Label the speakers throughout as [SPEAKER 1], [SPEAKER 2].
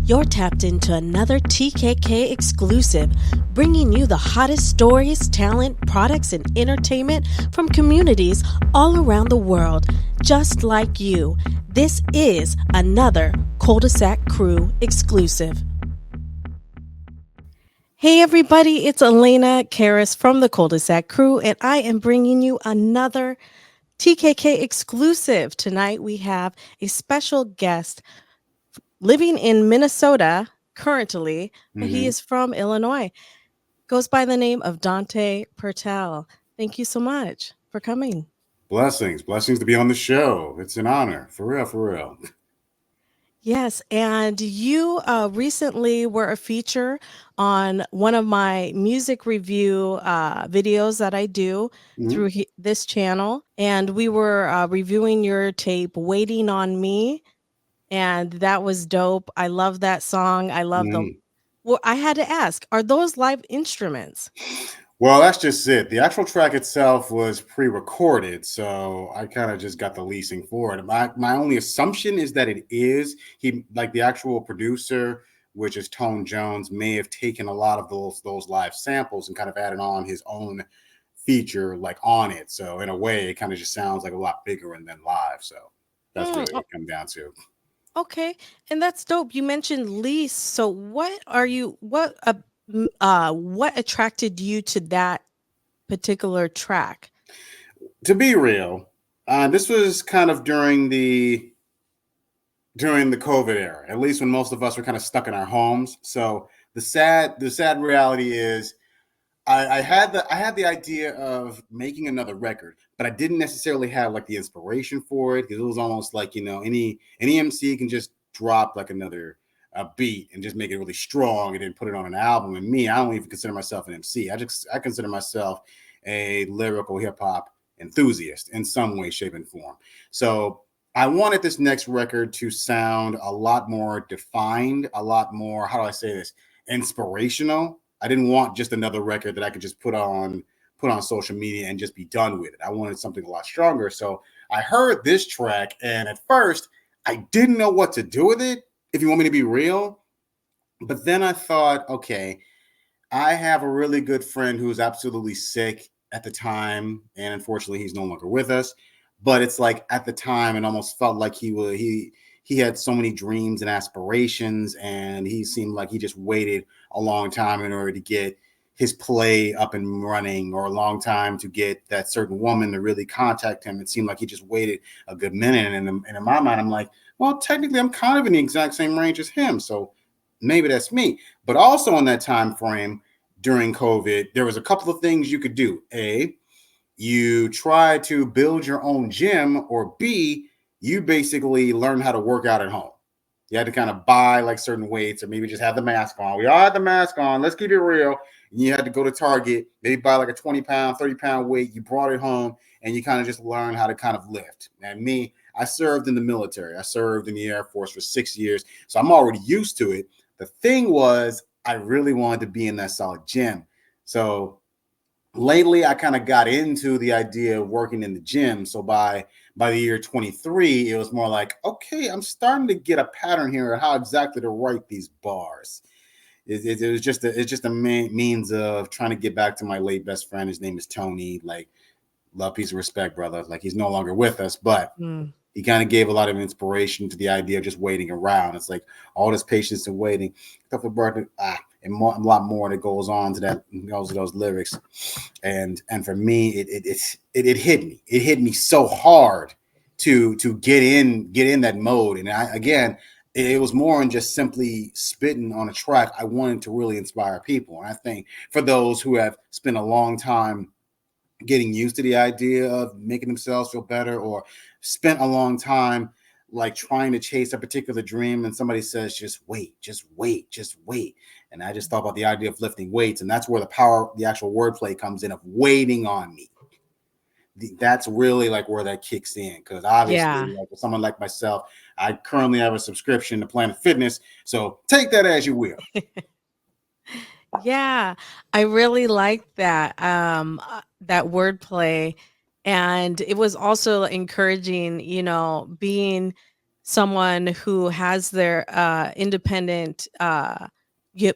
[SPEAKER 1] You're tapped into another TKK exclusive, bringing you the hottest stories, talent, products, and entertainment from communities all around the world, just like you. This is another Cul-de-sac Crew exclusive. Hey everybody, it's Elena, Charis from the Cul-de-sac Crew, and I am bringing you another TKK exclusive. Tonight we have a special guest living in Minnesota currently, but he
[SPEAKER 2] hmm
[SPEAKER 1] is from Illinois. Goes by the name of Dante Pirtle. Thank you so much for coming.
[SPEAKER 2] Blessings to be on the show. It's an honor, for real, for real.
[SPEAKER 1] Yes, and you recently were a feature on one of my music review videos that I do
[SPEAKER 2] hmm
[SPEAKER 1] through this channel. And we were reviewing your tape, Waiting on Me. And that was dope. I love that song. I love the.
[SPEAKER 2] hmm
[SPEAKER 1] Well, I had to ask, are those live instruments?
[SPEAKER 2] Well, that's just it. The actual track itself was pre-recorded, so I kind of just got the leasing for it. My only assumption is that it is. He like the actual producer, which is Tone Jones, may have taken a lot of those live samples and kind of added on his own feature like on it. So in a way, it kind of just sounds like a lot bigger and then live. So that's
[SPEAKER 1] Mm,
[SPEAKER 2] really what it comes down to.
[SPEAKER 1] okay, and that's dope. You mentioned lease. So what are you? What attracted you to that particular track?
[SPEAKER 2] To be real, this was kind of during the COVID era, at least when most of us were kind of stuck in our homes. So the sad reality is I had the idea of making another record, but I didn't necessarily have like the inspiration for it because it was almost like any MC can just drop like another beat and just make it really strong and then put it on an album. And me, I don't even consider myself an MC. I consider myself a lyrical hip hop enthusiast in some way, shape, and form. So I wanted this next record to sound a lot more defined, a lot more, how do I say this, inspirational. I didn't want just another record that I could just put on social media and just be done with it. I wanted something a lot stronger. So I heard this track, and at first I didn't know what to do with it, if you want me to be real. But then I thought, okay, I have a really good friend who was absolutely sick at the time, and unfortunately, he's no longer with us. But it's like at the time, it almost felt like he had so many dreams and aspirations, and he seemed like he just waited a long time in order to get his play up and running, or a long time to get that certain woman to really contact him. It seemed like he just waited a good minute, and in my mind, I'm like, well, technically, I'm kind of in the exact same range as him, so maybe that's me. But also in that time frame during COVID, there was a couple of things you could do. A, you try to build your own gym, or B, you basically learn how to work out at home. You had to kind of buy like certain weights, or maybe just have the mask on. We all had the mask on. Let's keep it real. And you had to go to Target, maybe buy like a 20-pound, 30-pound weight. You brought it home and you kind of just learn how to kind of lift. And me, I served in the military. I served in the Air Force for 6 years. So I'm already used to it. The thing was, I really wanted to be in that solid gym. So lately I kind of got into the idea of working in the gym. So by the year 23, it was more like, okay, I'm starting to get a pattern here of how exactly to write these bars. It was just it's just a means of trying to get back to my late best friend. His name is Tony. Like, love, peace, and respect, brother. Like, he's no longer with us, but
[SPEAKER 1] Mm.
[SPEAKER 2] he kind of gave a lot of inspiration to the idea of just waiting around. It's like all this patience and waiting, and a lot more that goes on to that, goes to those lyrics. And for me, it hit me. It hit me so hard to get in that mode. And I, again, it was more than just simply spitting on a track. I wanted to really inspire people. And I think for those who have spent a long time getting used to the idea of making themselves feel better, or spent a long time like trying to chase a particular dream, and somebody says just wait, just wait, just wait, and I just thought about the idea of lifting weights, and that's where the actual wordplay comes in, of waiting on me. That's really like where that kicks in, because obviously,
[SPEAKER 1] Yeah.
[SPEAKER 2] like with someone like myself, I currently have a subscription to Planet Fitness, so take that as you will.
[SPEAKER 1] Yeah, I really liked that wordplay, and it was also encouraging, being someone who has their independent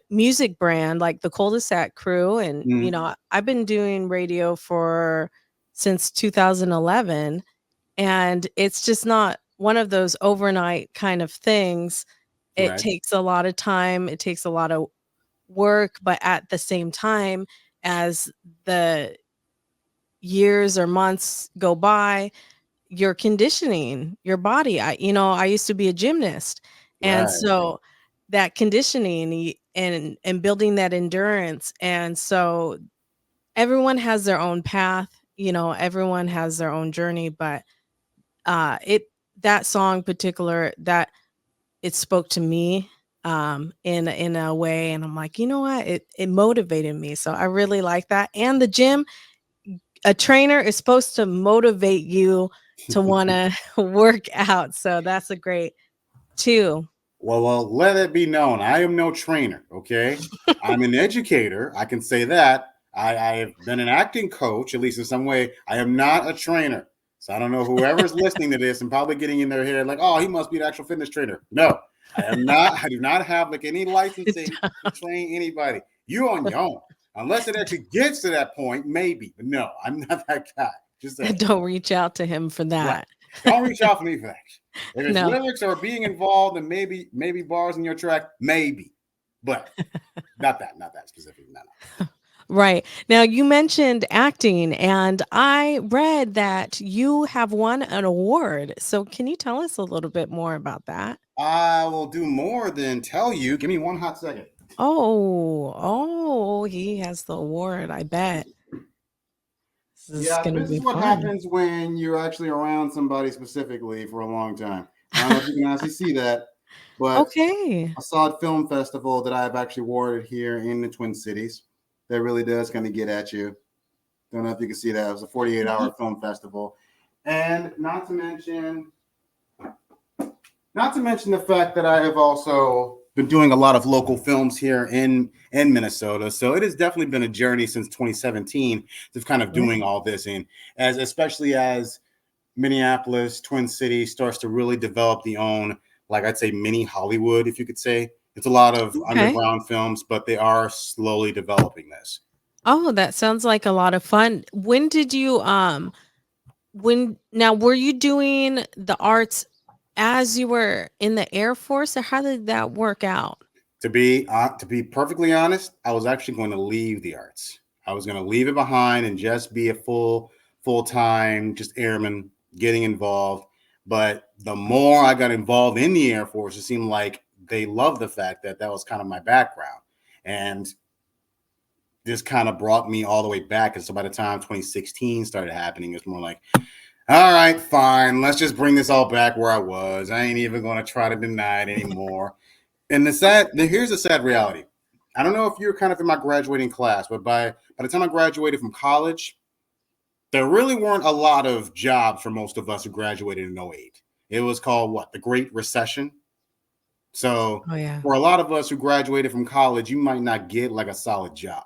[SPEAKER 1] music brand like the Cul-de-sac Crew, and
[SPEAKER 2] Mm,
[SPEAKER 1] I've been doing radio for since 2011, and it's just not one of those overnight kind of things. It
[SPEAKER 2] right,
[SPEAKER 1] takes a lot of time, it takes a lot of work, but at the same time, as the years or months go by, you're conditioning your body. I used to be a gymnast. And
[SPEAKER 2] right.
[SPEAKER 1] so that conditioning and building that endurance. And so everyone has their own path, everyone has their own journey, but it that song particular, that it spoke to me in a way, and I'm like, you know what? It motivated me. So I really like that. And the gym, a trainer is supposed to motivate you to want to work out. So that's a great too.
[SPEAKER 2] Well, let it be known, I am no trainer. Okay, I'm an educator. I can say that. I have been an acting coach, at least in some way. I am not a trainer. So I don't know whoever's listening to this and probably getting in their head like, oh, he must be an actual fitness trainer. No, I am not. I do not have like any licensing to train anybody. You on your own, unless it actually gets to that point, maybe. But no, I'm not that guy. Just saying.
[SPEAKER 1] Don't reach out to him for
[SPEAKER 2] Right.
[SPEAKER 1] that.
[SPEAKER 2] Don't reach out for me for that. If it's
[SPEAKER 1] No.
[SPEAKER 2] lyrics or being involved and maybe bars in your track, maybe. But not that specific. No, no.
[SPEAKER 1] Right. Now you mentioned acting, and I read that you have won an award. So can you tell us a little bit more about that?
[SPEAKER 2] I will do more than tell you. Give me one hot second.
[SPEAKER 1] Oh, he has the award, I bet. This is
[SPEAKER 2] Yeah,
[SPEAKER 1] going to
[SPEAKER 2] this is
[SPEAKER 1] be
[SPEAKER 2] what
[SPEAKER 1] fun.
[SPEAKER 2] happens when you're actually around somebody specifically for a long time. I don't know if you can actually see that, but
[SPEAKER 1] Okay.
[SPEAKER 2] a solid film festival that I've actually awarded here in the Twin Cities that really does kind of get at you. Don't know if you can see that. It was a 48-hour
[SPEAKER 1] Ye-
[SPEAKER 2] film festival. And not to mention the fact that I have also been doing a lot of local films here in Minnesota. So it has definitely been a journey since 2017 of kind of doing
[SPEAKER 1] Right.
[SPEAKER 2] all this, and especially as Minneapolis, Twin Cities starts to really develop the own, like I'd say, mini Hollywood, if you could say. It's a lot of
[SPEAKER 1] Okay.
[SPEAKER 2] underground films, but they are slowly developing this.
[SPEAKER 1] Oh, that sounds like a lot of fun. When now were you doing the arts as you were in the Air Force, or how did that work out?
[SPEAKER 2] To be perfectly honest, I was actually going to leave the arts. I was going to leave it behind and just be a full time just airman getting involved. But the more I got involved in the Air Force, it seemed like they loved the fact that that was kind of my background, and this kind of brought me all the way back. And so by the time 2016 started happening, it's more like, all right, fine, let's just bring this all back where I was. I ain't even going to try to deny it anymore. And here's the sad reality. I don't know if you're kind of in my graduating class, but by the time I graduated from college, there really weren't a lot of jobs for most of us who graduated in '08. It was called what? The Great Recession. So
[SPEAKER 1] Oh yeah.
[SPEAKER 2] for a lot of us who graduated from college, you might not get like a solid job.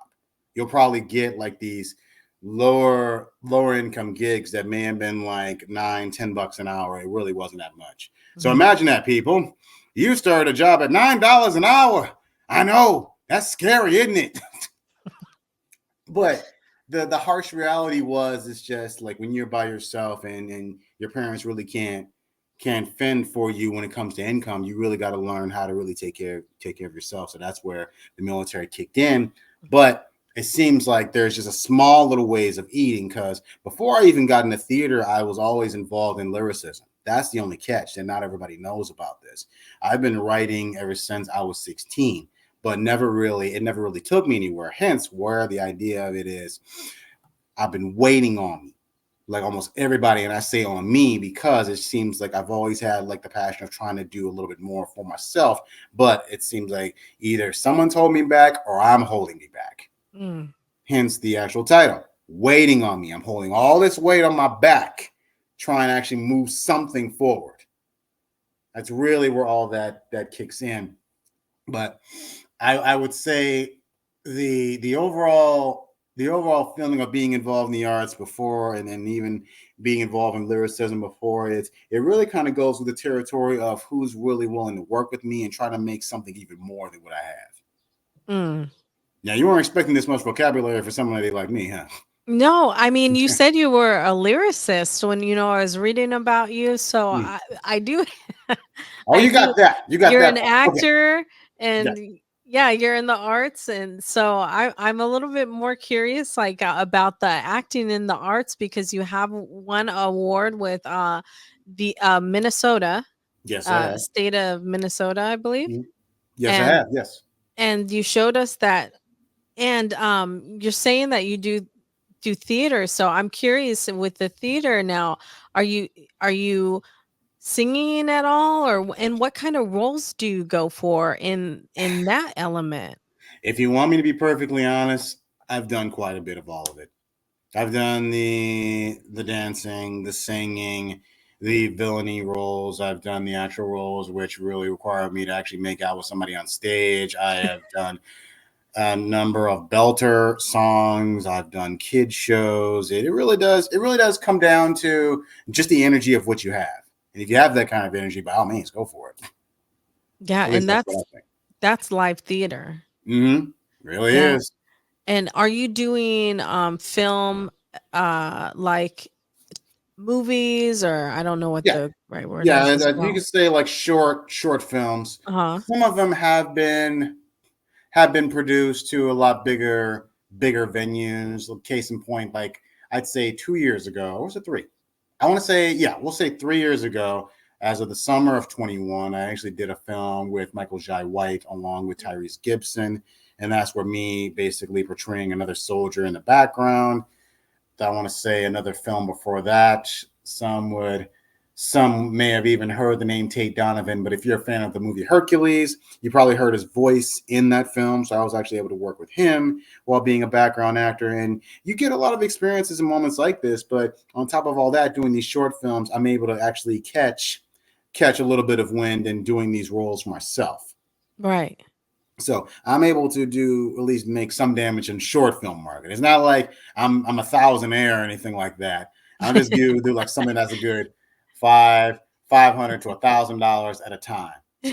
[SPEAKER 2] You'll probably get like these lower income gigs that may have been like $9-10 an hour. It really wasn't that much. So
[SPEAKER 1] Mhm.
[SPEAKER 2] imagine that, people. You started a job at $9 an hour. I know that's scary, isn't it? But the harsh reality was it's just like when you're by yourself and your parents really can't fend for you when it comes to income, you really got to learn how to really take care of yourself. So that's where the military kicked in. But it seems like there's just a small little ways of eating, because before I even got into theater, I was always involved in lyricism. That's the only catch that not everybody knows about this. I've been writing ever since I was 16, but it never really took me anywhere. Hence where the idea of it is, I've been waiting on me, like almost everybody. And I say on me because it seems like I've always had like the passion of trying to do a little bit more for myself, but it seems like either someone's holding me back or I'm holding me back.
[SPEAKER 1] Mm.
[SPEAKER 2] Hence the actual title, waiting on me. I'm holding all this weight on my back, trying to actually move something forward. That's really where all that kicks in. But I would say the overall the overall feeling of being involved in the arts before, and then even being involved in lyricism before, it really kind of goes with the territory of who's really willing to work with me and try to make something even more than what I have.
[SPEAKER 1] Mm.
[SPEAKER 2] Now, you weren't expecting this much vocabulary for somebody like me, huh?
[SPEAKER 1] No, I mean, you said you were a lyricist when, I was reading about you. So
[SPEAKER 2] Mm.
[SPEAKER 1] I do,
[SPEAKER 2] Oh,
[SPEAKER 1] I
[SPEAKER 2] you got
[SPEAKER 1] do.
[SPEAKER 2] that. You got
[SPEAKER 1] You're
[SPEAKER 2] that
[SPEAKER 1] an
[SPEAKER 2] part. Okay.
[SPEAKER 1] actor
[SPEAKER 2] Yes.
[SPEAKER 1] and yeah, you're in the arts. And so I'm a little bit more curious, like about the acting in the arts because you have won an award with the Minnesota,
[SPEAKER 2] Yes, I have.
[SPEAKER 1] state of Minnesota, I believe.
[SPEAKER 2] Mhm. Yes, I
[SPEAKER 1] And
[SPEAKER 2] have. Yes.
[SPEAKER 1] you showed us that. And you're saying that you do theater, so I'm curious with the theater now, are you singing at all, or and what kind of roles do you go for in that element?
[SPEAKER 2] If you want me to be perfectly honest, I've done quite a bit of all of it. I've done the dancing, the singing, the villainy roles. I've done the actual roles, which really require me to actually make out with somebody on stage. I have done a number of belter songs. I've done kid shows. It really does. It really does come down to just the energy of what you have. And if you have that kind of energy, by all means, go for it.
[SPEAKER 1] Yeah,
[SPEAKER 2] At least
[SPEAKER 1] and
[SPEAKER 2] that's what I think.
[SPEAKER 1] that's live theater.
[SPEAKER 2] Mm-hmm. Really
[SPEAKER 1] Yeah.
[SPEAKER 2] is.
[SPEAKER 1] And are you doing film, like movies, or I don't know what
[SPEAKER 2] Yeah.
[SPEAKER 1] the right word
[SPEAKER 2] Yeah.
[SPEAKER 1] is as
[SPEAKER 2] You
[SPEAKER 1] well?
[SPEAKER 2] could say like short films.
[SPEAKER 1] Uh-huh.
[SPEAKER 2] Some of them have been produced to a lot bigger venues. Case in point, like I'd say 2 years ago, or was it three? I want to say, yeah, we'll say 3 years ago. As of the summer of 21, I actually did a film with Michael Jai White along with Tyrese Gibson, and that's where me basically portraying another soldier in the background. I want to say another film before that. Some may have even heard the name Tate Donovan, but if you're a fan of the movie Hercules, you probably heard his voice in that film. So I was actually able to work with him while being a background actor. And you get a lot of experiences in moments like this. But on top of all that, doing these short films, I'm able to actually catch a little bit of wind in doing these roles myself.
[SPEAKER 1] Right.
[SPEAKER 2] So I'm able to do at least make some damage in short film market. It's not like I'm a thousandaire or anything like that. I'll just do like something that's a good five hundred to $1,000 at a time. So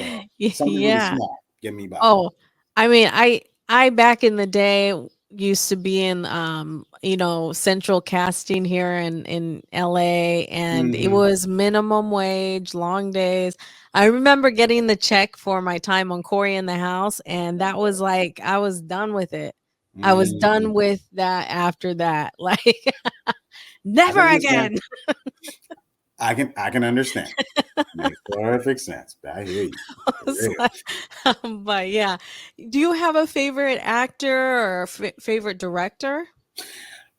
[SPEAKER 2] something really
[SPEAKER 1] Yeah.
[SPEAKER 2] small, get me by.
[SPEAKER 1] Oh, I mean, I back in the day used to be in central casting here in LA, and it
[SPEAKER 2] Mm-hmm.
[SPEAKER 1] was minimum wage, long days. I remember getting the check for my time on Corey in the House, and that was like I was done with it. I was
[SPEAKER 2] Mm-hmm.
[SPEAKER 1] done with that after that. Like
[SPEAKER 2] I can
[SPEAKER 1] never
[SPEAKER 2] understand.
[SPEAKER 1] again.
[SPEAKER 2] I can understand. Makes perfect sense. I hear you.
[SPEAKER 1] I
[SPEAKER 2] For
[SPEAKER 1] was
[SPEAKER 2] real.
[SPEAKER 1] like, but yeah. Do you have a favorite actor or favorite director?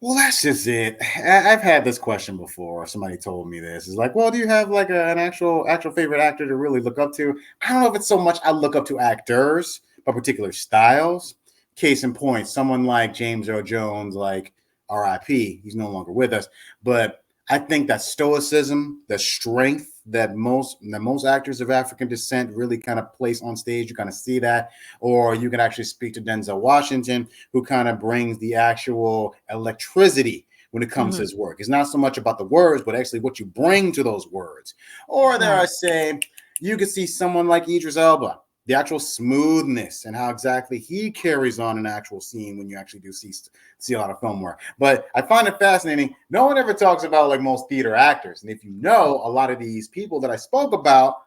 [SPEAKER 2] Well, that's just it. I've had this question before. Somebody told me this. It's like, well, do you have like an actual favorite actor to really look up to? I don't know if it's so much I look up to actors, but particular styles. Case in point, someone like James Earl Jones, like R.I.P. He's no longer with us, but I think that stoicism, the strength that most actors of African descent really kind of place on stage, you kind of see that. Or you can actually speak to Denzel Washington, who kind of brings the actual electricity when it comes to
[SPEAKER 1] Mhm.
[SPEAKER 2] his work. It's not so much about the words, but actually what you bring to those words. Or there I
[SPEAKER 1] Right.
[SPEAKER 2] say, you could see someone like Idris Elba, the actual smoothness and how exactly he carries on an actual scene when you actually do see a lot of film work. But I find it fascinating. No one ever talks about like most theater actors. And if you know, a lot of these people that I spoke about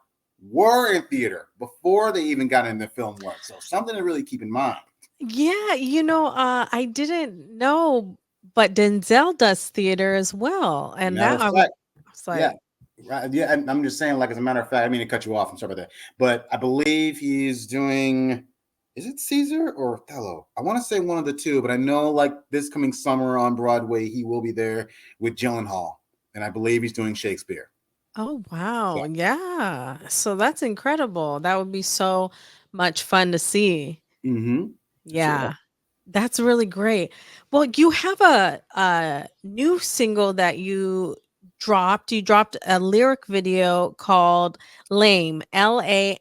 [SPEAKER 2] were in theater before they even got into film work. So something to really keep in mind.
[SPEAKER 1] Yeah, I didn't know, but Denzel does theater as well, and
[SPEAKER 2] Matter
[SPEAKER 1] that
[SPEAKER 2] of fact,
[SPEAKER 1] I was
[SPEAKER 2] yeah.
[SPEAKER 1] like,
[SPEAKER 2] Right. Yeah, and I'm just saying, like, as a matter of fact, I mean to cut you off. I'm sorry about that. But I believe he's doing, is it Caesar or Othello? I want to say one of the two, but I know like this coming summer on Broadway, he will be there with Gyllenhaal. And I believe he's doing Shakespeare.
[SPEAKER 1] "Oh,
[SPEAKER 2] So,
[SPEAKER 1] wow, yeah." So that's incredible. That would be so much fun to see.
[SPEAKER 2] mm-hmm. Sure.
[SPEAKER 1] Yeah. That's really great. Well, you have a new single that you dropped. You dropped a lyric video called Lame, Lame.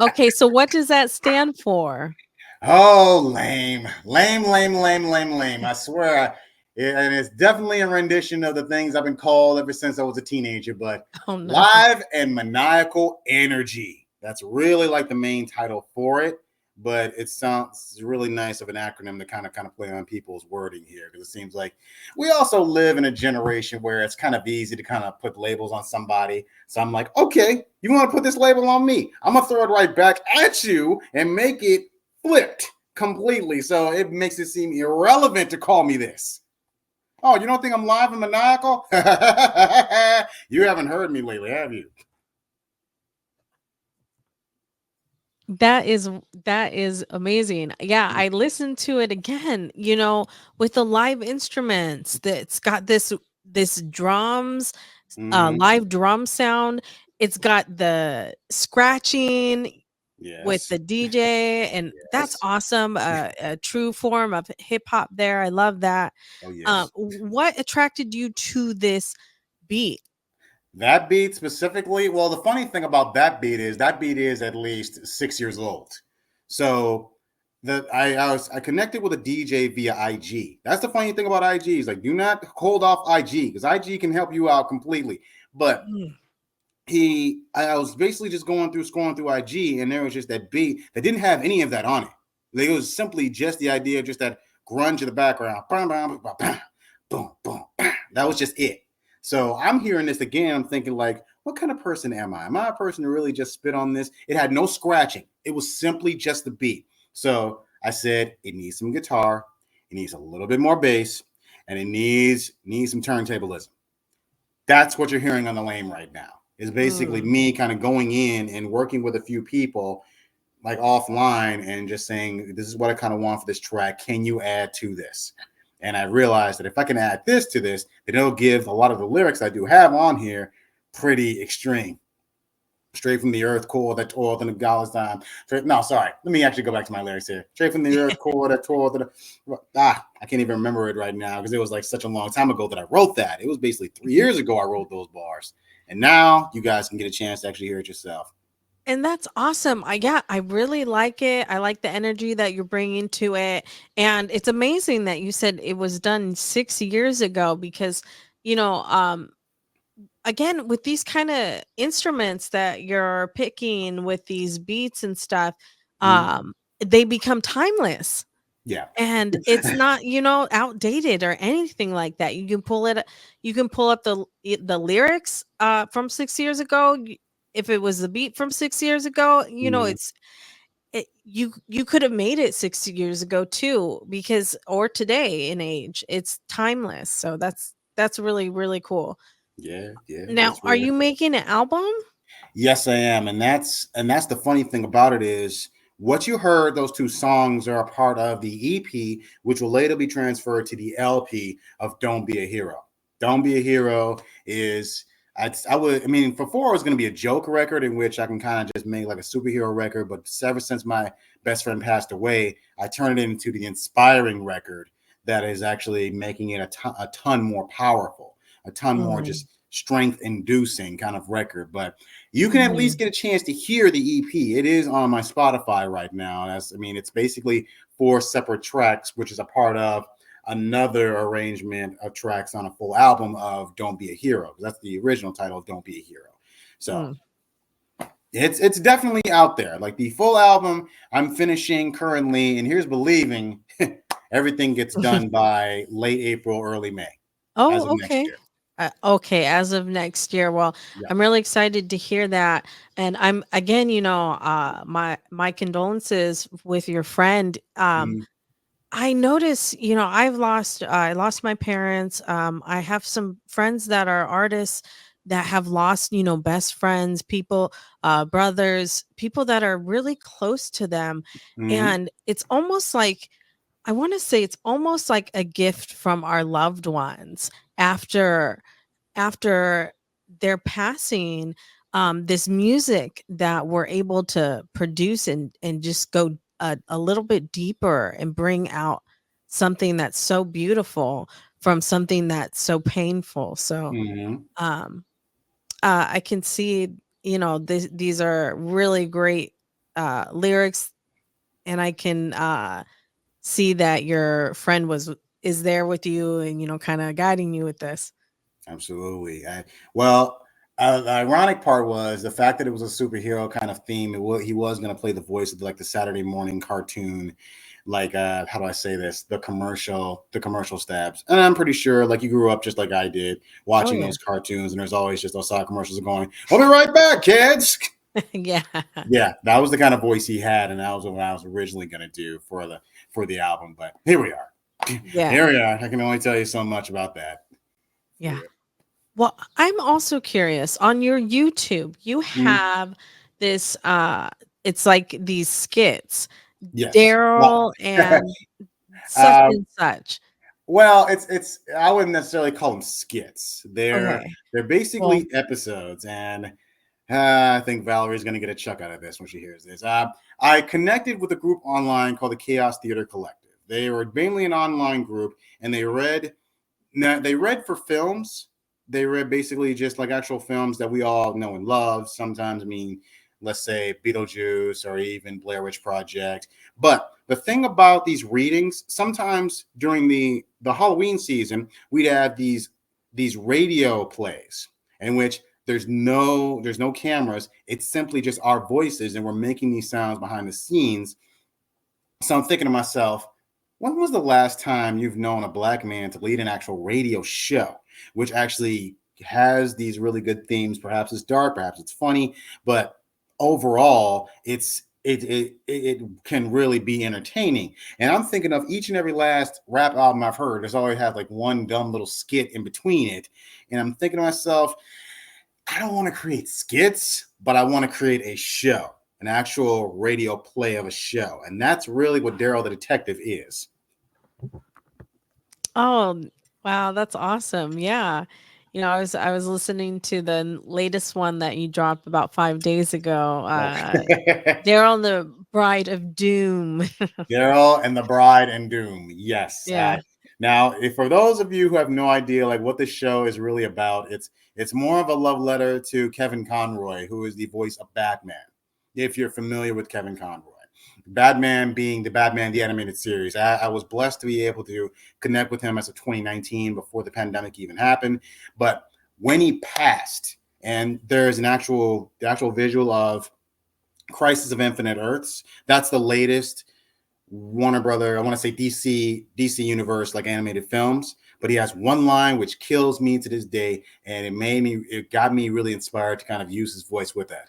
[SPEAKER 1] Okay, so what does that stand for?
[SPEAKER 2] Oh, lame, lame, lame, lame, lame, lame. I swear, and it's definitely a rendition of the things I've been called ever since I was a teenager. But
[SPEAKER 1] Oh no.
[SPEAKER 2] live and maniacal energy. That's really like the main title for it. But it sounds really nice of an acronym to kind of play on people's wording here, because it seems like we also live in a generation where it's kind of easy to kind of put labels on somebody. So I'm like, okay, you want to put this label on me? I'm gonna throw it right back at you and make it flipped completely. So it makes it seem irrelevant to call me this. Oh, you don't think I'm live and maniacal? You haven't heard me lately, have you?
[SPEAKER 1] That is that is amazing. Yeah, I listened to it again, with the live instruments. That's got this drums,
[SPEAKER 2] Mm-hmm.
[SPEAKER 1] live drum sound. It's got the scratching with
[SPEAKER 2] Yes.
[SPEAKER 1] the DJ, and that's
[SPEAKER 2] Yes.
[SPEAKER 1] awesome. A true form of hip hop there. I love that.
[SPEAKER 2] Oh, yes.
[SPEAKER 1] What attracted you to this beat?
[SPEAKER 2] That beat specifically, well, the funny thing about that beat is at least 6 years old. So I connected with a DJ via IG. That's the funny thing about IG is like, do not hold off IG, because IG can help you out completely. But
[SPEAKER 1] Mm,
[SPEAKER 2] I was basically just scrolling through IG, and there was just that beat that didn't have any of that on it. Like, it was simply just the idea of just that grunge in the background. Boom, boom, boom, boom, boom. That was just it. So I'm hearing this again. I'm thinking, like, what kind of person am I? Am I a person to really just spit on this? It had no scratching. It was simply just the beat. So I said, it needs some guitar. It needs a little bit more bass, and it needs some turntablism. That's what you're hearing on the lame right now. Is basically
[SPEAKER 1] mm.
[SPEAKER 2] me kind of going in and working with a few people like offline and just saying, this is what I kind of want for this track. Can you add to this? And I realized that if I can add this to this, then it'll give a lot of the lyrics I do have on here pretty extreme. Straight from the earth core that toiled in the God's time. No, sorry. Let me actually go back to my lyrics here. Straight from the earth core that toiled in the. I can't even remember it right now because it was like such a long time ago that I wrote that. It was basically 3 years ago I wrote those bars. And now you guys can get a chance to actually hear it yourself.
[SPEAKER 1] And that's awesome. I really like it. I like the energy that you're bringing to it. And it's amazing that you said it was done 6 years ago because, you know, um again with these kind of instruments that you're picking with these beats and stuff,
[SPEAKER 2] Mm-hmm.
[SPEAKER 1] they become timeless.
[SPEAKER 2] Yeah.
[SPEAKER 1] And it's not, outdated or anything like that. You can pull up the lyrics from 6 years ago. If it was the beat from 6 years ago,
[SPEAKER 2] Mm-hmm.
[SPEAKER 1] you could have made it 60 years ago too, because or today in age, it's timeless. So that's really really cool.
[SPEAKER 2] Yeah, yeah,
[SPEAKER 1] Now,
[SPEAKER 2] it's
[SPEAKER 1] are
[SPEAKER 2] real.
[SPEAKER 1] you making an album?
[SPEAKER 2] Yes, I am, and that's the funny thing about it is what you heard. Those two songs are a part of the EP, which will later be transferred to the LP of "Don't Be a Hero." "Don't Be a Hero" is I mean, before it was going to be a joke record in which I can kind of just make like a superhero record, but ever since my best friend passed away, I turned it into the inspiring record that is actually making it a ton more powerful, a ton more
[SPEAKER 1] Mm,
[SPEAKER 2] just strength inducing kind of record. But you can at least
[SPEAKER 1] mhm,
[SPEAKER 2] get a chance to hear the EP. It is on my Spotify right now. It's basically 4 separate tracks, which is a part of another arrangement of tracks on a full album of "Don't Be a Hero." That's the original title of "Don't Be a Hero." So
[SPEAKER 1] mm.
[SPEAKER 2] it's definitely out there. Like the full album, I'm finishing currently, and here's believing everything gets done by late April, early May, as of
[SPEAKER 1] Oh,
[SPEAKER 2] next
[SPEAKER 1] okay.
[SPEAKER 2] year.
[SPEAKER 1] Okay, as of next year. Well,
[SPEAKER 2] Yeah.
[SPEAKER 1] I'm really excited to hear that. And I'm again, my condolences with your friend.
[SPEAKER 2] Mhm.
[SPEAKER 1] I notice, I lost my parents. I have some friends that are artists that have lost, best friends, people, brothers, people that are really close to them.
[SPEAKER 2] Mhm.
[SPEAKER 1] And it's almost like, I want to say it's almost like a gift from our loved ones after after their passing, this music that we're able to produce and just go a little bit deeper and bring out something that's so beautiful from something that's so painful. So
[SPEAKER 2] Mhm.
[SPEAKER 1] um I can see, these are really great lyrics I can see that your friend is there with you and, you know, kind of guiding you with this.
[SPEAKER 2] Absolutely. The ironic part was the fact that it was a superhero kind of theme. He was going to play the voice of like the Saturday morning cartoon, like how do I say this? The commercial stabs. And I'm pretty sure like you grew up just like I did,
[SPEAKER 1] Oh
[SPEAKER 2] watching
[SPEAKER 1] yeah.
[SPEAKER 2] those cartoons, and there's always just those side commercials going, "I'll be right back, kids."
[SPEAKER 1] Yeah.
[SPEAKER 2] Yeah, that was the kind of voice he had, and that was what I was originally going to do for the album. But here we are.
[SPEAKER 1] Yeah.
[SPEAKER 2] Here we are. I can only tell you so much about that.
[SPEAKER 1] Yeah. Well, I'm also curious, on your YouTube, you
[SPEAKER 2] Mhm.
[SPEAKER 1] have this it's like these skits,
[SPEAKER 2] Yes. Well,
[SPEAKER 1] Daryl and such
[SPEAKER 2] um,
[SPEAKER 1] and such.
[SPEAKER 2] well, it's I wouldn't necessarily call them skits.
[SPEAKER 1] Okay.
[SPEAKER 2] They're
[SPEAKER 1] Well,
[SPEAKER 2] basically episodes, and I think Valerie's going to get a chuck out of this when she hears this. I connected with a group online called the Chaos Theater Collective. They were mainly an online group, and they read for films. They read basically just like actual films that we all know and love. Sometimes, I mean, let's say Beetlejuice or even Blair Witch Project. But the thing about these readings, sometimes during the Halloween season, we'd have these radio plays in which there's no cameras. It's simply just our voices, and we're making these sounds behind the scenes. So I'm thinking to myself, when was the last time you've known a black man to lead an actual radio show, which actually has these really good themes? Perhaps it's dark, perhaps it's funny, but overall, it can really be entertaining. And I'm thinking of each and every last rap album I've heard. There's always had like one dumb little skit in between it, and I'm thinking to myself, I don't want to create skits, but I want to create a show, an actual radio play of a show. And that's really what Daryl the Detective is.
[SPEAKER 1] oh, wow, that's awesome. Yeah. You know, I was listening to the latest one that you dropped about 5 days ago. Daryl and the Bride of Doom.
[SPEAKER 2] Daryl and the Bride and Doom. Yes.
[SPEAKER 1] Yeah.
[SPEAKER 2] Now, if for those of you who have no idea like what this show is really about, it's more of a love letter to Kevin Conroy, who is the voice of Batman. If you're familiar with Kevin Conroy, Batman being the Batman the animated series, I was blessed to be able to connect with him as of 2019 before the pandemic even happened. But when he passed, and there's the actual visual of Crisis of Infinite Earths. That's the latest Warner Brother, I want to say DC Universe like animated films. But he has one line which kills me to this day, and it got me really inspired to kind of use his voice with that.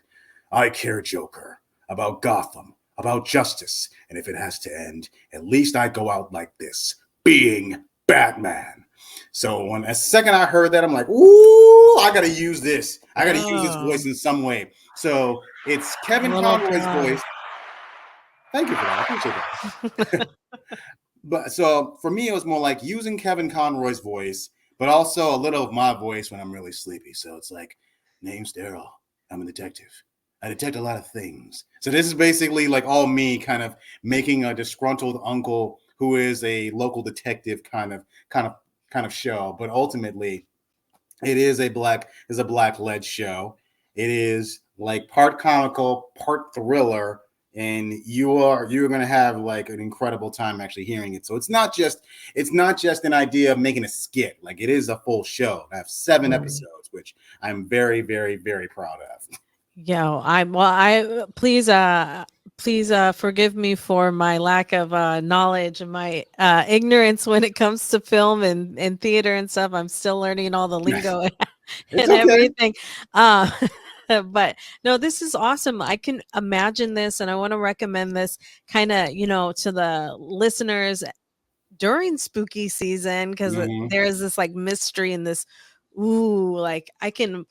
[SPEAKER 2] I care, Joker, about Gotham, about justice, and if it has to end, at least I go out like this, being Batman. So when a second I heard that, I'm like, ooh, I gotta use this. I gotta use this
[SPEAKER 1] Oh,
[SPEAKER 2] voice in some way. So it's Kevin
[SPEAKER 1] little
[SPEAKER 2] Conroy's
[SPEAKER 1] dog.
[SPEAKER 2] voice. Thank you for that. I appreciate that. But so for me, it was more like using Kevin Conroy's voice, but also a little of my voice when I'm really sleepy. So it's like, name's Daryl. I'm a detective. I detect a lot of things. So this is basically like all me kind of making a disgruntled uncle who is a local detective kind of show. But ultimately, it is a black led show. It is like part comical, part thriller, and you're gonna have like an incredible time actually hearing it. So it's not just an idea of making a skit. Like it is a full show. I have 7 episodes, which I'm very, very, very proud of.
[SPEAKER 1] Yo, I please forgive me for my lack of knowledge and my ignorance when it comes to film and theater and stuff. I'm still learning all the lingo
[SPEAKER 2] It's
[SPEAKER 1] and
[SPEAKER 2] okay.
[SPEAKER 1] everything. Uh but no, this is awesome. I can imagine this and I want to recommend this kind of, you know, to the listeners during spooky season because
[SPEAKER 2] Mhm.
[SPEAKER 1] there is this like mystery and this ooh, like I can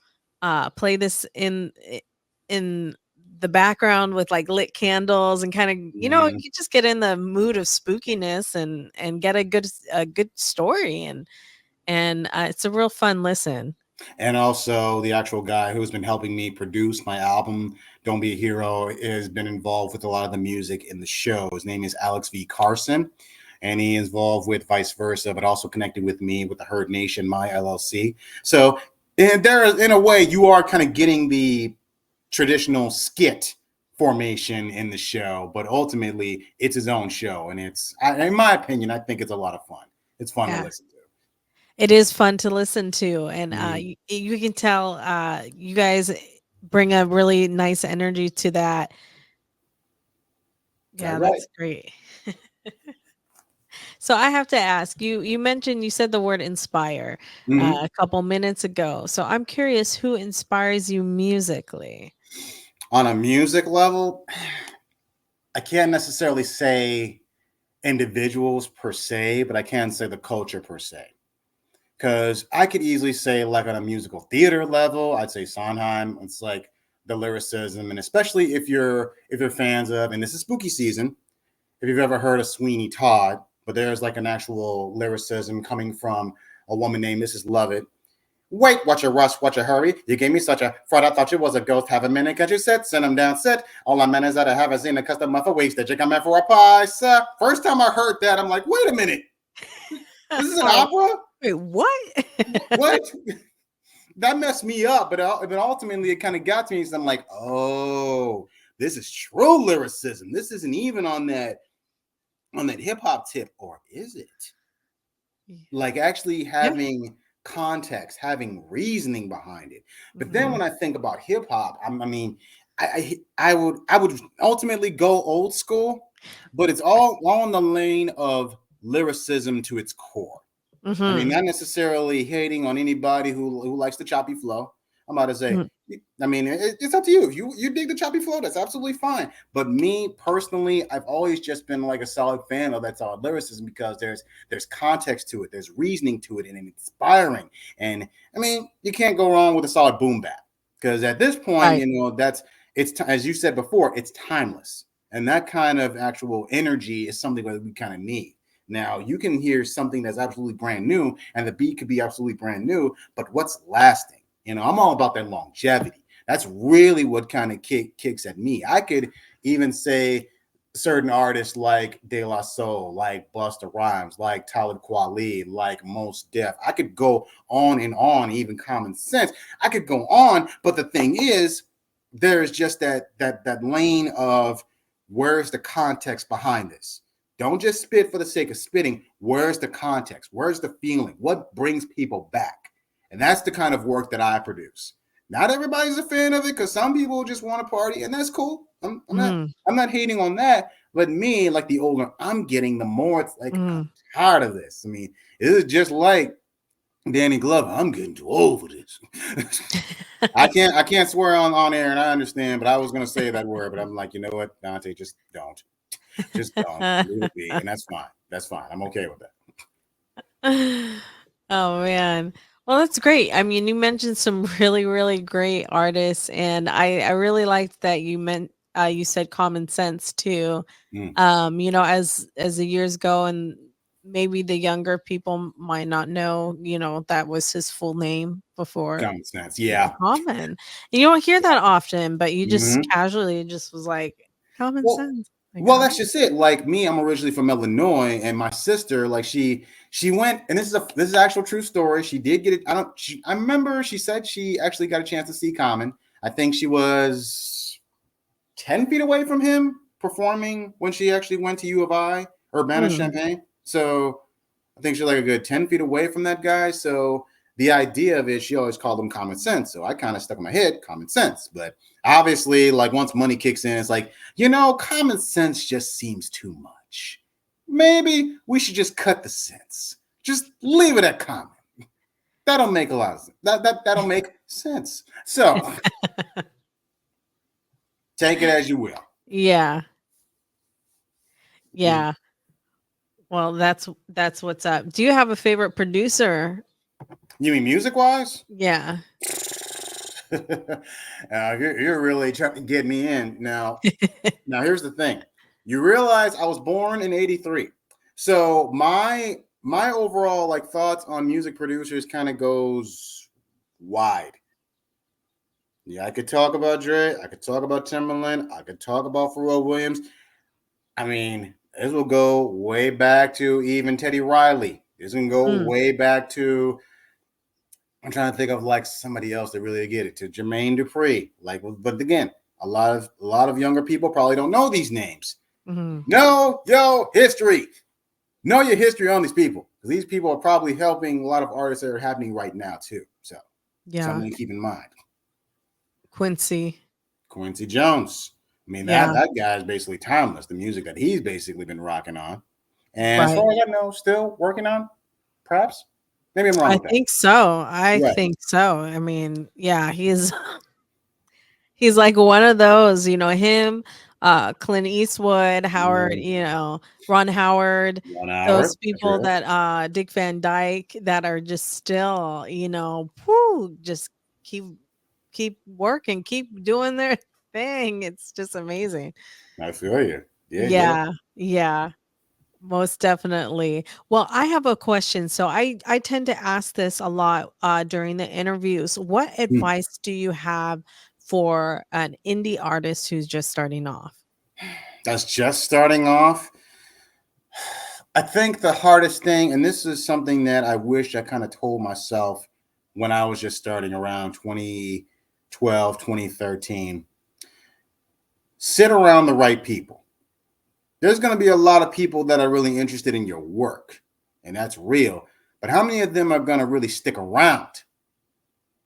[SPEAKER 1] play this in the background with like lit candles and kind of, you know,
[SPEAKER 2] Mhm.
[SPEAKER 1] you just get in the mood of spookiness and get a good story and it's a real fun listen.
[SPEAKER 2] And also the actual guy who's been helping me produce my album Don't Be a Hero has been involved with a lot of the music in the show. His name is Alex V Carson, and he is involved with Vice Versa, but also connected with me with the Herd Nation my LLC. So in a way you are kind of getting the traditional skit formation in the show, but ultimately it's his own show, and in my opinion, I think it's a lot of fun. It's fun to
[SPEAKER 1] Yeah.
[SPEAKER 2] listen to.
[SPEAKER 1] It is fun to listen to, and
[SPEAKER 2] Mhm.
[SPEAKER 1] you can tell you guys bring a really nice energy to that.
[SPEAKER 2] That's
[SPEAKER 1] Yeah,
[SPEAKER 2] right.
[SPEAKER 1] that's great. So I have to ask you. You mentioned you said the word inspire
[SPEAKER 2] Mhm.
[SPEAKER 1] a couple minutes ago. So I'm curious, who inspires you musically?
[SPEAKER 2] On a music level, I can't necessarily say individuals per se, but I can say the culture per se. Because I could easily say, like on a musical theater level, I'd say Sondheim. It's like the lyricism, and especially if you're fans of, and this is spooky season, if you've ever heard of Sweeney Todd, but there's like an actual lyricism coming from a woman named Mrs. Lovett. Wait, watch a rush, watch a hurry. You gave me such a fright, I thought you was a ghost. Have a minute, can't you sit? Send him down, sit. All I meant is that I haven't seen a customer for weeks. Did you come in for a pie, sir? First time I heard that, I'm like, wait a minute. This is an
[SPEAKER 1] Oh,
[SPEAKER 2] opera?
[SPEAKER 1] wait, what?
[SPEAKER 2] What? That messed me up, but ultimately it kind of got to me. So I'm like, oh, this is true lyricism. This isn't even on that hip hop tip, or is it? Like actually
[SPEAKER 1] Yeah.
[SPEAKER 2] having context, having reasoning behind it. But then
[SPEAKER 1] Mhm.
[SPEAKER 2] when I think about hip hop, I mean, I would ultimately go old school, but it's all in the lane of lyricism to its core. I mean,
[SPEAKER 1] Mhm.
[SPEAKER 2] not necessarily hating on anybody who likes the choppy flow. I'm about to say,
[SPEAKER 1] Mhm.
[SPEAKER 2] I mean, it's up to you. If you dig the choppy flow, that's absolutely fine. But me personally, I've always just been like a solid fan of that solid lyricism because there's context to it, there's reasoning to it, and it's inspiring. And I mean, you can't go wrong with a solid boom bap because at this point,
[SPEAKER 1] Right.
[SPEAKER 2] as you said before, it's timeless, and that kind of actual energy is something that we kind of need. Now, you can hear something that's absolutely brand new, and the beat could be absolutely brand new, but what's lasting? I'm all about that longevity. That's really what kind of kicks at me. I could even say certain artists like De La Soul, like Busta Rhymes, like Talib Kweli, like Mos Def. I could go on, even Common Sense. I could go on, but the thing is, there's just that lane of where's the context behind this. Don't just spit for the sake of spitting. Where's the context? Where's the feeling? What brings people back? And that's the kind of work that I produce. Not everybody's a fan of it because some people just want to party, and that's cool. I'm not
[SPEAKER 1] Mhm.
[SPEAKER 2] I'm not hating on that. But me, like the older I'm getting, the more it's like I'm
[SPEAKER 1] Mhm.
[SPEAKER 2] tired of this. I mean, it is just like Danny Glover. I'm getting too old for this. I can't swear on air, and I understand, but I was gonna say that word, but I'm like, you know what, Dante, just don't. Just don't. Leave it be. And that's fine. That's fine. I'm okay with that.
[SPEAKER 1] Oh man. Well, that's great. I mean, you mentioned some really, really great artists, and I really liked that you said common sense too.
[SPEAKER 2] Mm,
[SPEAKER 1] As the years go, and maybe the younger people might not know, that was his full name before.
[SPEAKER 2] common sense. Yeah.
[SPEAKER 1] Common. And you don't hear that often, but you just
[SPEAKER 2] Mhm.
[SPEAKER 1] casually just was like common
[SPEAKER 2] Well,
[SPEAKER 1] sense. Like,
[SPEAKER 2] well,
[SPEAKER 1] oh.
[SPEAKER 2] that's just it. Like me, I'm originally from Illinois, and my sister, like she went, and this is actual true story. She did get it. I remember she said she actually got a chance to see Common. I think she was 10 feet away from him performing when she actually went to U of I, Urbana
[SPEAKER 1] Mm,
[SPEAKER 2] Champaign. So I think she's like a good 10 feet away from that guy. So the idea of it, she always called him common sense. So I kind of stuck in my head, common sense. But obviously, like once money kicks in, it's like, common sense just seems too much. Maybe we should just cut the sense. Just leave it at common. That'll make a lot of sense. That'll make sense. So take it as you will.
[SPEAKER 1] yeah.
[SPEAKER 2] Mm.
[SPEAKER 1] Yeah. Well, that's what's up. Do you have a favorite producer?
[SPEAKER 2] You mean music wise?
[SPEAKER 1] Yeah.
[SPEAKER 2] You're really trying to get me in now. Now, here's the thing. You realize I was born in 83. So my overall like thoughts on music producers kind of goes wide. Yeah, I could talk about Dre, I could talk about Timberland, I could talk about Pharrell Williams. I mean, this will go way back to even Teddy Riley. This can go
[SPEAKER 1] Mm,
[SPEAKER 2] way back to I'm trying to think of like somebody else that really get it to Jermaine Dupri. Like, but again, a lot of younger people probably don't know these names.
[SPEAKER 1] Mhm.
[SPEAKER 2] Know your history. Know your history on these people, because these people are probably helping a lot of artists that are happening right now too. So
[SPEAKER 1] Yeah.
[SPEAKER 2] something to keep in mind.
[SPEAKER 1] Quincy.
[SPEAKER 2] Quincy Jones. I mean,
[SPEAKER 1] Yeah.
[SPEAKER 2] that guy is basically timeless. The music that he's basically been rocking on. And as
[SPEAKER 1] Right.
[SPEAKER 2] far as I know, still working on, perhaps. Maybe I'm wrong
[SPEAKER 1] I
[SPEAKER 2] with that.
[SPEAKER 1] think so. I
[SPEAKER 2] Right.
[SPEAKER 1] think so. I mean, yeah, he's like one of those, him, Clint Eastwood, Howard,
[SPEAKER 2] Mm,
[SPEAKER 1] Ron Howard,
[SPEAKER 2] 1 hour.
[SPEAKER 1] those
[SPEAKER 2] That's
[SPEAKER 1] people
[SPEAKER 2] real.
[SPEAKER 1] that Dick Van Dyke that are just still, whoo, just keep working, keep doing their thing. It's just amazing.
[SPEAKER 2] I feel you. Yeah, yeah.
[SPEAKER 1] Yeah. Yeah. Most definitely. Well, I have a question. So I tend to ask this a lot during the interviews. What
[SPEAKER 2] Hmm.
[SPEAKER 1] advice do you have for an indie artist who's just starting off?
[SPEAKER 2] That's just starting off. I think the hardest thing, and this is something that I wish I kind of told myself when I was just starting around 2012, 2013, sit around the right people. There's going to be a lot of people that are really interested in your work, and that's real. But how many of them are going to really stick around?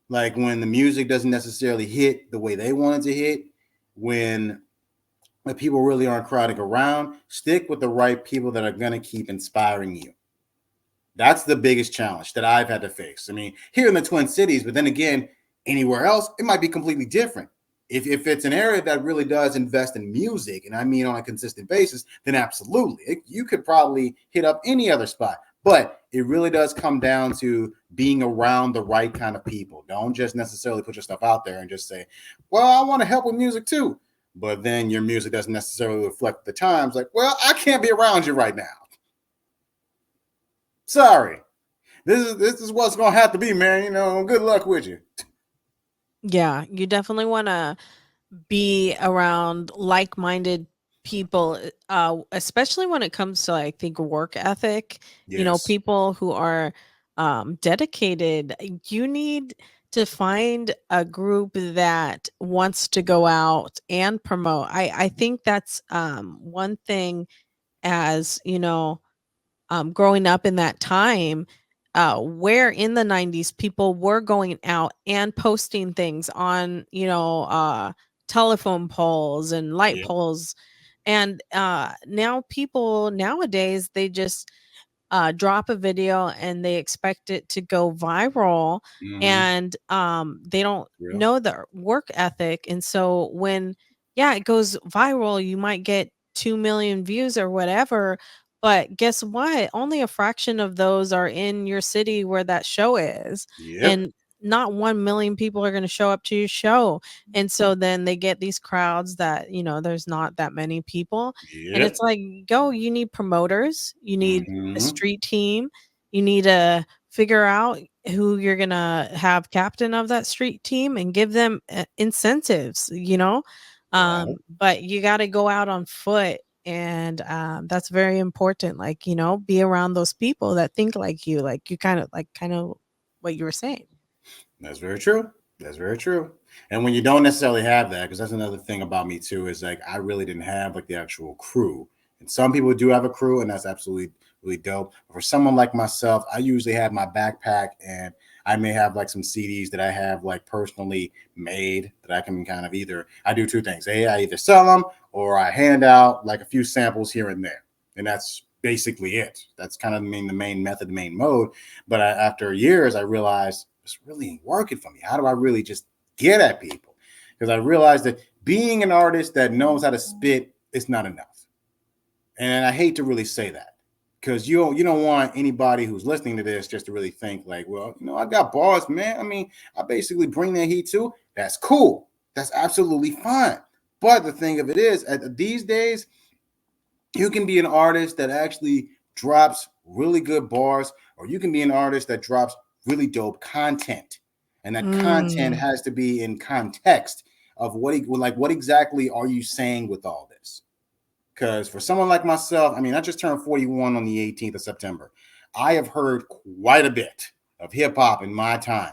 [SPEAKER 2] Like when the music doesn't necessarily hit the way they want it to hit, when the people really aren't crowding around, stick with the right people that are going to keep inspiring you. That's the biggest challenge that I've had to face. I mean, here in the Twin Cities, but then again, anywhere else, it might be completely different. If it's an area that really does invest in music, and I mean on a consistent basis, then absolutely. You could probably hit up any other spot. But it really does come down to being around the right kind of people. Don't just necessarily put your stuff out there and just say, well, I want to help with music too. But then your music doesn't necessarily reflect the times. Like, well, I can't be around you right now. Sorry. This is what's gonna have to be, man. Good luck with you.
[SPEAKER 1] Yeah, you definitely want to be around like-minded people, especially when it comes to, I think, work ethic.
[SPEAKER 2] Yes.
[SPEAKER 1] People who are dedicated. You need to find a group that wants to go out and promote. I think that's one thing, as growing up in that time, where in the 90s people were going out and posting things on, telephone poles and light
[SPEAKER 2] Yeah.
[SPEAKER 1] poles. And now people nowadays, they just drop a video and they expect it to go viral,
[SPEAKER 2] Mm-hmm.
[SPEAKER 1] and they don't
[SPEAKER 2] Real.
[SPEAKER 1] know their work ethic. And so when, yeah, it goes viral, you might get 2 million views or whatever, but guess what, only a fraction of those are in your city where that show is.
[SPEAKER 2] Yep.
[SPEAKER 1] And not 1 million people are going to show up to your show. And so then they get these crowds that, there's not that many people. And it's
[SPEAKER 2] Yep.
[SPEAKER 1] like, go, you need promoters, you need a
[SPEAKER 2] Mm-hmm.
[SPEAKER 1] street team. You need to figure out who you're going to have captain of that street team and give them incentives.
[SPEAKER 2] Right.
[SPEAKER 1] But you got to go out on foot. And that's very important. Like, be around those people that think like you kind of what you were saying.
[SPEAKER 2] That's very true. That's very true. And when you don't necessarily have that, because that's another thing about me too, is like I really didn't have like the actual crew. And some people do have a crew, and that's absolutely really dope. But for someone like myself, I usually have my backpack, and I may have like some CDs that I have like personally made that I can kind of either I do two things. I either sell them or I hand out like a few samples here and there. And that's basically it. That's kind of the main method, the main mode. But after years, I realized this really ain't working for me. How do I really just get at people? Because I realized that being an artist that knows how to spit is not enough. And I hate to really say that, because you don't want anybody who's listening to this just to really think like, well, I got bars, man. I mean, I basically bring that heat too. That's cool. That's absolutely fine. But the thing of it is, at these days, you can be an artist that actually drops really good bars, or you can be an artist that drops really dope content. And that content
[SPEAKER 1] Mm,
[SPEAKER 2] has to be in context of what exactly are you saying with all this? Because for someone like myself, I mean, I just turned 41 on the 18th of September. I have heard quite a bit of hip hop in my time.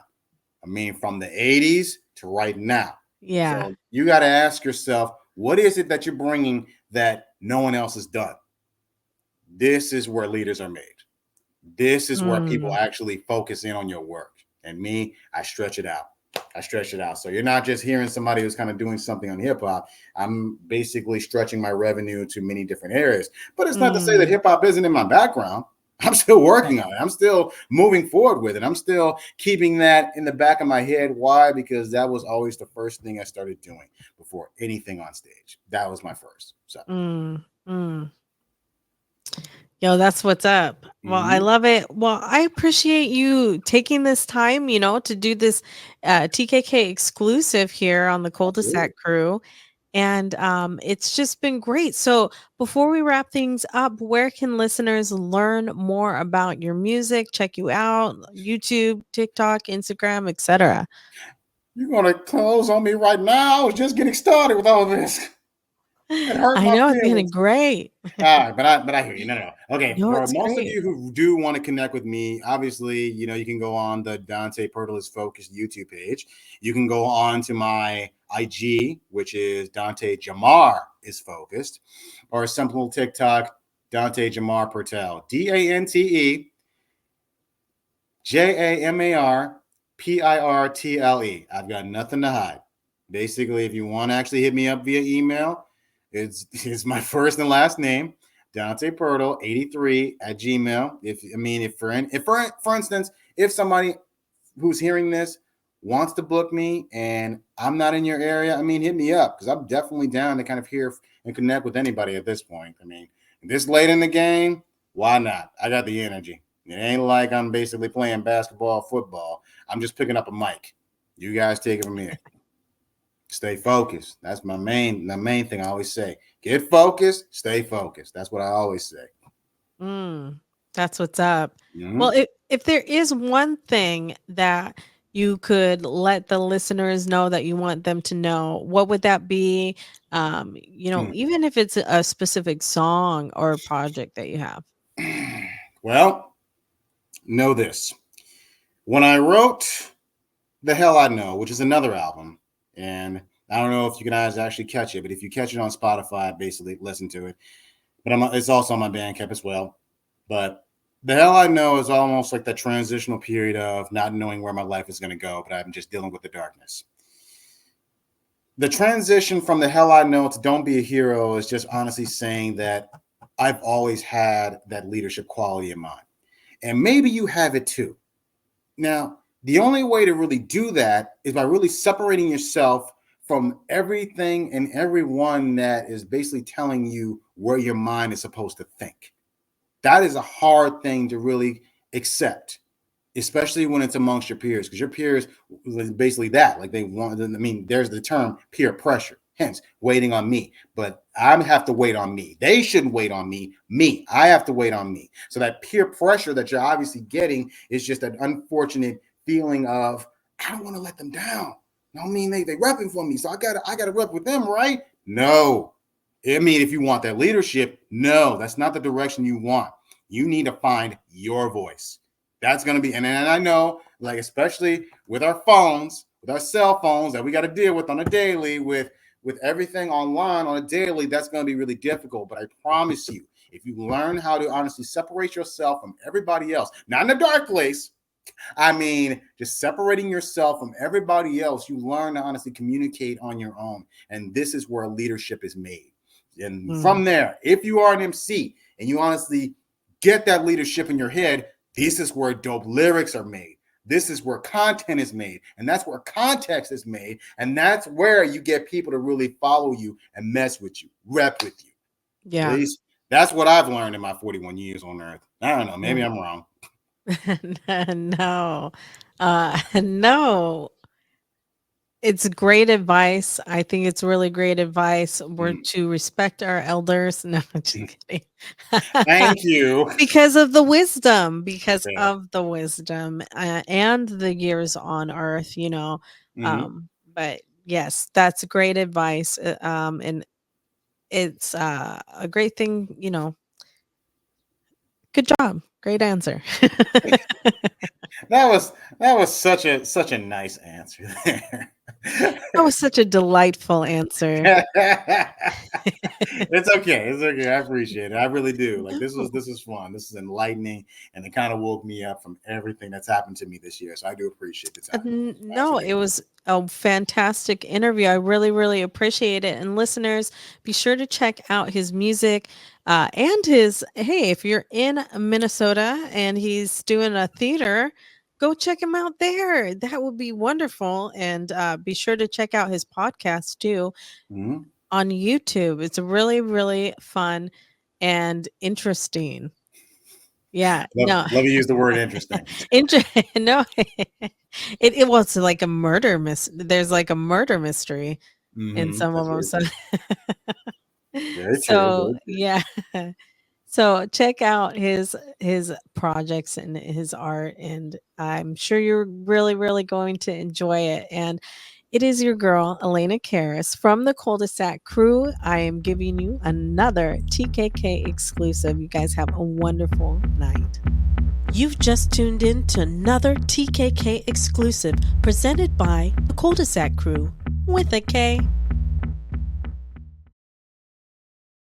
[SPEAKER 2] I mean, from the 80s to right now.
[SPEAKER 1] Yeah.
[SPEAKER 2] So you got to ask yourself, what is it that you're bringing that no one else has done? This is where leaders are made. This is where people
[SPEAKER 1] Mm.
[SPEAKER 2] actually focus in on your work. And me, I stretch it out. I stretch it out. So you're not just hearing somebody who's kind of doing something on hip hop. I'm basically stretching my revenue to many different areas. But it's not to say that
[SPEAKER 1] Mm.
[SPEAKER 2] hip hop isn't in my background. I'm still
[SPEAKER 1] Right.
[SPEAKER 2] working on it. I'm still moving forward with it. I'm still keeping that in the back of my head. Why? Because that was always the first thing I started doing before anything on stage. That was my first. So,
[SPEAKER 1] Mm. Mm. Yo, that's what's up. Well, I
[SPEAKER 2] mhm.
[SPEAKER 1] love it. Well, I appreciate you taking this time, to do this TKK exclusive here on the
[SPEAKER 2] Absolutely.
[SPEAKER 1] Cul-de-sac crew. And it's just been great. So, before we wrap things up, where can listeners learn more about your music, check you out, YouTube, TikTok, Instagram, etc.?
[SPEAKER 2] You're going to close on me right now. I was just getting started with all this. It hurt
[SPEAKER 1] I
[SPEAKER 2] my
[SPEAKER 1] know it's been
[SPEAKER 2] feelings.
[SPEAKER 1] great.
[SPEAKER 2] All right, but I hear you. No, no, no. Okay,
[SPEAKER 1] No,
[SPEAKER 2] for
[SPEAKER 1] it's
[SPEAKER 2] most of
[SPEAKER 1] great.
[SPEAKER 2] you who do want to connect with me, obviously, you can go on the Dante Pirtle is Focused YouTube page. You can go on to my IG, which is Dante Jamar is Focused, or a simple TikTok, Dante Jamar Pirtle, DanteJamarPirtle. I've got nothing to hide. Basically, if you want to actually hit me up via email, it's my first and last name, Dante Pirtle 83 at Gmail. If for instance, if somebody who's hearing this wants to book me and I'm not in your area, hit me up because I'm definitely down to kind of hear and connect with anybody at this point. This late in the game, why not? I got the energy. It ain't like I'm basically playing basketball, football. I'm just picking up a mic. You guys take it from here. Stay focused. That's the main thing I always say. Get focused, stay focused. That's what I always say.
[SPEAKER 1] Mm, that's what's up. Well,
[SPEAKER 2] Mm-hmm.
[SPEAKER 1] if there is one thing that you could let the listeners know that you want them to know, what would that be? Even if it's a specific song or project that you have.
[SPEAKER 2] Well, know this. When I wrote The Hell I Know, which is another album, and I don't know if you guys actually catch it, but if you catch it on Spotify, basically listen to it. But it's also on my Bandcamp as well. But The Hell I Know is almost like that transitional period of not knowing where my life is going to go, but I'm just dealing with the darkness. The transition from The Hell I Know to Don't Be a Hero is just honestly saying that I've always had that leadership quality in mind. And maybe you have it too. Now, the only way to really do that is by really separating yourself from everything and everyone that is basically telling you where your mind is supposed to think. That is a hard thing to really accept, especially when it's amongst your peers, because your peers is basically that. Like they want, there's the term peer pressure, hence waiting on me. But I have to wait on me. They shouldn't wait on me. I have to wait on me. So that peer pressure that you're obviously getting is just an unfortunate feeling of I don't want to let them down. They repping for me, so I gotta rep with them, right? No. If you want that leadership, no, that's not the direction you want. You need to find your voice. That's going to be, and I know, like, especially with our phones, with our cell phones that we got to deal with on a daily, with everything online on a daily, that's going to be really difficult. But I promise you, if you learn how to honestly separate yourself from everybody else, not in a dark place, just separating yourself from everybody else, you learn to honestly communicate on your own. And this is where leadership is made. And
[SPEAKER 1] Mm,
[SPEAKER 2] from there, if you are an MC and you honestly get that leadership in your head, this is where dope lyrics are made. This is where content is made. And that's where context is made. And that's where you get people to really follow you and mess with you, rep with you. At
[SPEAKER 1] yeah.
[SPEAKER 2] least that's what I've learned in my 41 years on earth. I don't know. Maybe
[SPEAKER 1] Yeah.
[SPEAKER 2] I'm wrong.
[SPEAKER 1] No. No. It's great advice. I think it's really great advice. We're
[SPEAKER 2] Mm.
[SPEAKER 1] to respect our elders. No, I'm just kidding.
[SPEAKER 2] Thank you.
[SPEAKER 1] Because of the wisdom,
[SPEAKER 2] Fair.
[SPEAKER 1] and the years on earth,
[SPEAKER 2] Mm-hmm.
[SPEAKER 1] But yes, that's great advice. And it's a great thing, good job. Great answer.
[SPEAKER 2] That was such a nice answer there.
[SPEAKER 1] That was such a delightful answer.
[SPEAKER 2] It's okay. It's okay. I appreciate it. I really do. Like this is fun. This is enlightening, and it kind of woke me up from everything that's happened to me this year. So I do appreciate the time.
[SPEAKER 1] No, it was a fantastic interview. I really, really appreciate it. And listeners, be sure to check out his music and hey, if you're in Minnesota and he's doing a theater, go check him out there. That would be wonderful. And be sure to check out his podcast too
[SPEAKER 2] Mm-hmm.
[SPEAKER 1] on YouTube. It's really, really fun and interesting. Yeah, no.
[SPEAKER 2] Let me use the word interesting.
[SPEAKER 1] No, it was like a murder there's like a murder mystery in some of them. So,
[SPEAKER 2] Very
[SPEAKER 1] so
[SPEAKER 2] true.
[SPEAKER 1] yeah. So check out his projects and his art, and I'm sure you're really, really going to enjoy it. And it is your girl, Elena Charis from the Cul-de-Sac Crew. I am giving you another TKK exclusive. You guys have a wonderful night. You've just tuned in to another TKK exclusive presented by the Cul-de-Sac Crew with a K.